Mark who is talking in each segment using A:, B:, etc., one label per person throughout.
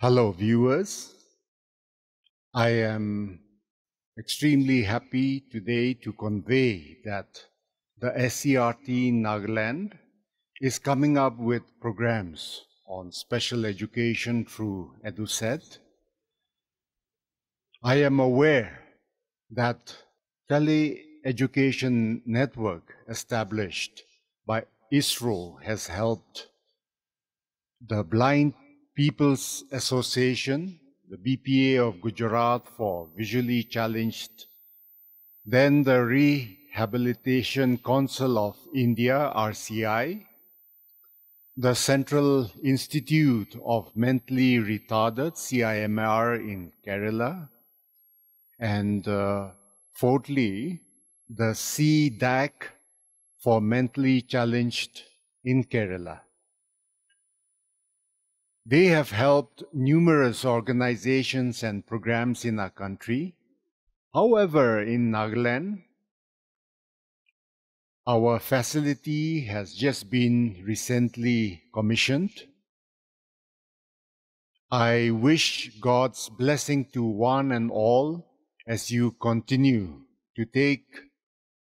A: Hello, viewers. I am extremely happy today to convey that the SCRT Nagaland is coming up with programs on special education through EduSet. I am aware that tele-education network established by ISRO has helped the Blind People's Association, the BPA of Gujarat for visually challenged, then the Rehabilitation Council of India, RCI, the Central Institute of Mentally Retarded, CIMR in Kerala, and fourthly, the CDAC for mentally challenged in Kerala. They have helped numerous organizations and programs in our country. However, in Nagaland, our facility has just been recently commissioned. I wish God's blessing to one and all as you continue to take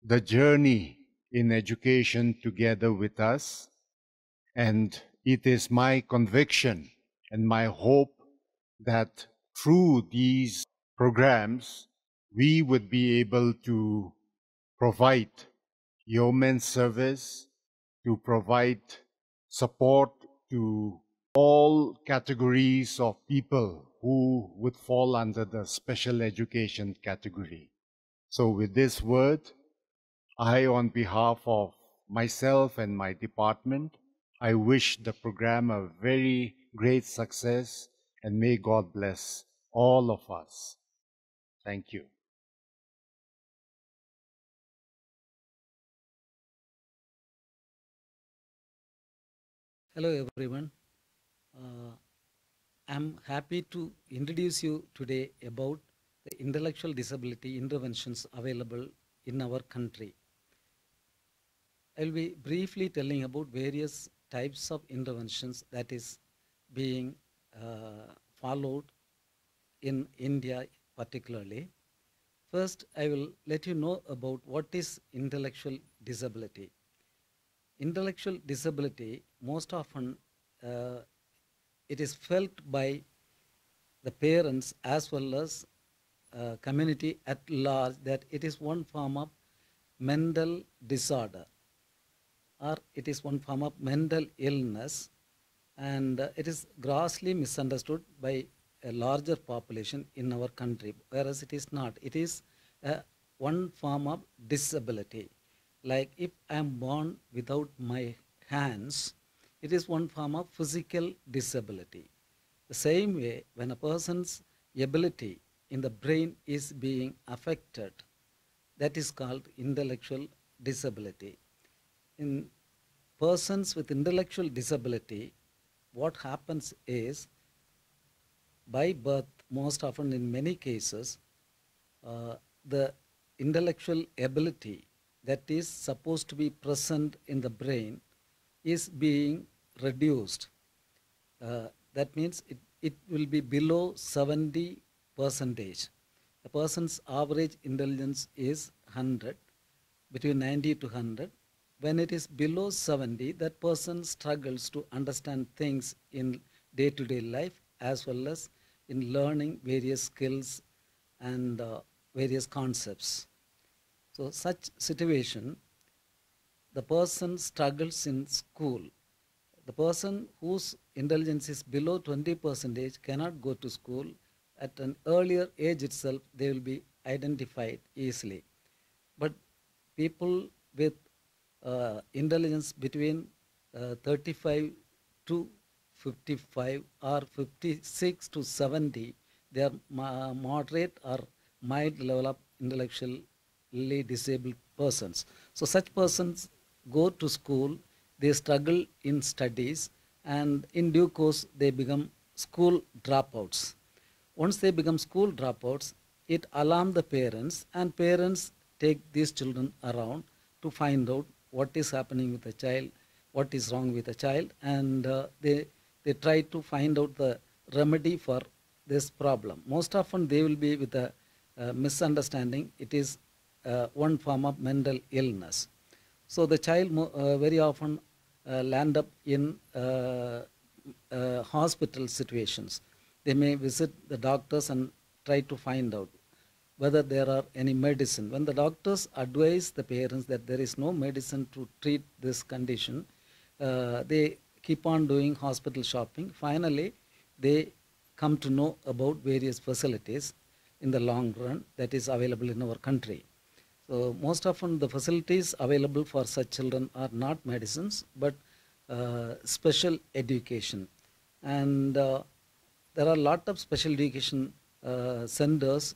A: the journey in education together with us. And it is my conviction and my hope that through these programs, we would be able to provide yeoman service, to provide support to all categories of people who would fall under the special education category. So with this word, I, on behalf of myself and my department, I wish the program a very great success and may God bless all of us. Thank you.
B: Hello everyone. I'm happy to introduce you today about the intellectual disability interventions available in our country. I'll be briefly telling about various types of interventions that is being followed in India particularly. First, I will let you know about what is intellectual disability. Intellectual disability, most often it is felt by the parents as well as community at large that it is one form of mental disorder or it is one form of mental illness, and it is grossly misunderstood by a larger population in our country, whereas it is not. It is one form of disability. Like if I am born without my hands, it is one form of physical disability. The same way, when a person's ability in the brain is being affected, that is called intellectual disability. In persons with intellectual disability, what happens is, by birth, most often in many cases, the intellectual ability that is supposed to be present in the brain is being reduced. That means it will be below 70%. A person's average intelligence is 100, between 90 to 100. When it is below 70, that person struggles to understand things in day-to-day life as well as in learning various skills and various concepts. So such situation, the person struggles in school. The person whose intelligence is below 20% cannot go to school. At an earlier age itself, they will be identified easily. But people with intelligence between 35 to 55 or 56 to 70, they are moderate or mild level of intellectually disabled persons. So such persons go to school, they struggle in studies, and in due course they become school dropouts. Once they become school dropouts, it alarms the parents, and parents take these children around to find out what is happening with the child, what is wrong with the child, and they try to find out the remedy for this problem. Most often they will be with a misunderstanding. It is one form of mental illness. So the child very often land up in hospital situations. They may visit the doctors and try to find out whether there are any medicine. When the doctors advise the parents that there is no medicine to treat this condition, they keep on doing hospital shopping. Finally, they come to know about various facilities in the long run that is available in our country. So most often the facilities available for such children are not medicines but special education. And there are a lot of special education centers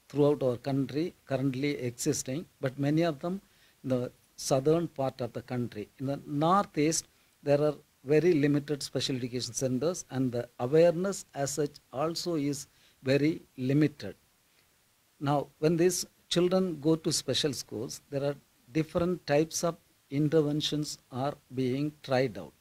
B: throughout our country currently existing, but many of them in the southern part of the country. In the northeast, there are very limited special education centers, and the awareness as such also is very limited. Now, when these children go to special schools, there are different types of interventions are being tried out.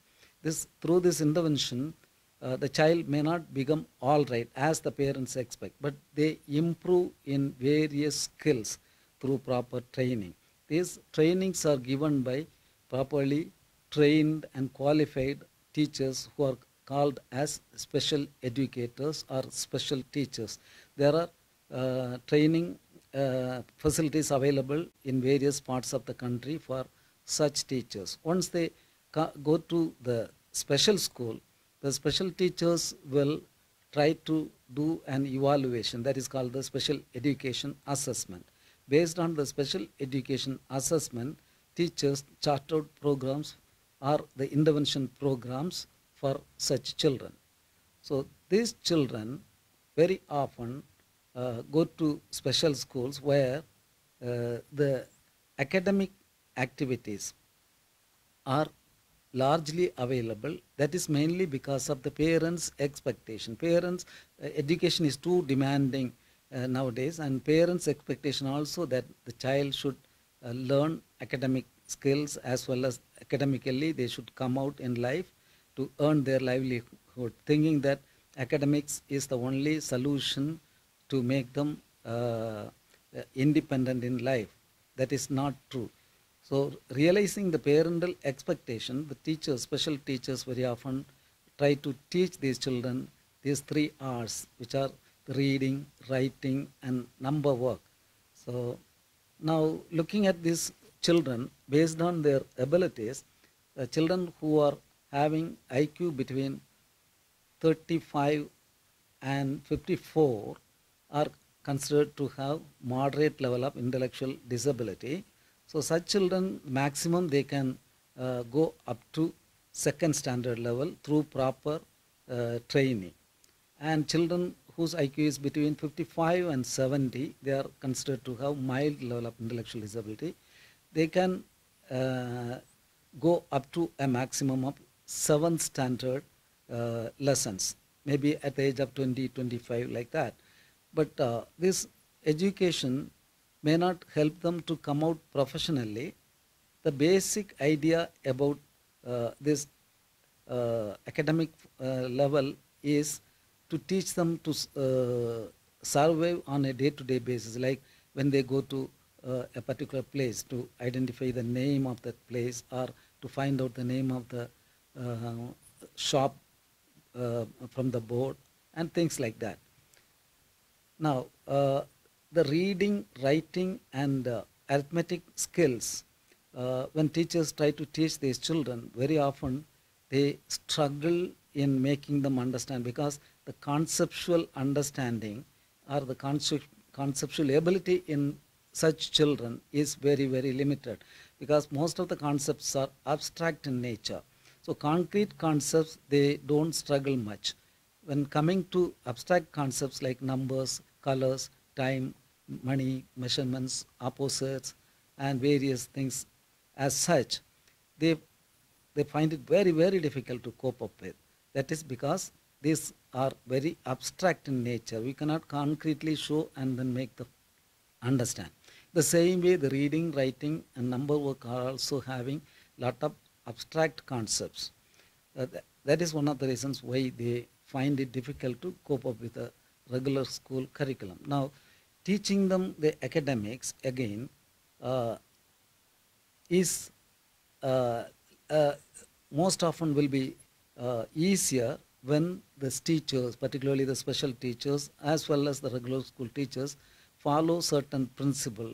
B: Through this intervention, the child may not become all right as the parents expect, but they improve in various skills through proper training. These trainings are given by properly trained and qualified teachers who are called as special educators or special teachers. There are training facilities available in various parts of the country for such teachers. Once they go to the special school, the special teachers will try to do an evaluation that is called the special education assessment. Based on the special education assessment, teachers chart out programs or the intervention programs for such children. So these children very often go to special schools where the academic activities are largely available. That is mainly because of the parents' expectation. Parents' education is too demanding nowadays, and parents' expectation also that the child should learn academic skills as well as academically they should come out in life to earn their livelihood, thinking that academics is the only solution to make them independent in life. That is not true. So realizing the parental expectation, the teachers, special teachers very often try to teach these children these 3 R's, which are reading, writing, and number work. So now looking at these children based on their abilities, the children who are having IQ between 35 and 54 are considered to have moderate level of intellectual disability. So such children, maximum they can go up to second standard level through proper training. And children whose IQ is between 55 and 70, they are considered to have mild level of intellectual disability. They can go up to a maximum of 7th standard lessons, maybe at the age of 20, 25, like that. But this education may not help them to come out professionally. The basic idea about this academic level is to teach them to survive on a day-to-day basis, like when they go to a particular place, to identify the name of that place or to find out the name of the shop from the board and things like that. Now, the reading, writing, and arithmetic skills, when teachers try to teach these children, very often they struggle in making them understand, because the conceptual understanding or the conceptual ability in such children is very, very limited, because most of the concepts are abstract in nature. So concrete concepts, they don't struggle much. When coming to abstract concepts like numbers, colors, time, money, measurements, opposites, and various things as such, they find it very, very difficult to cope up with. That is because these are very abstract in nature. We cannot concretely show and then make them understand. The same way, the reading, writing, and number work are also having lot of abstract concepts. That is one of the reasons why they find it difficult to cope up with a regular school curriculum. Now, teaching them the academics again is uh, uh, most often will be easier when the teachers, particularly the special teachers as well as the regular school teachers, follow certain principle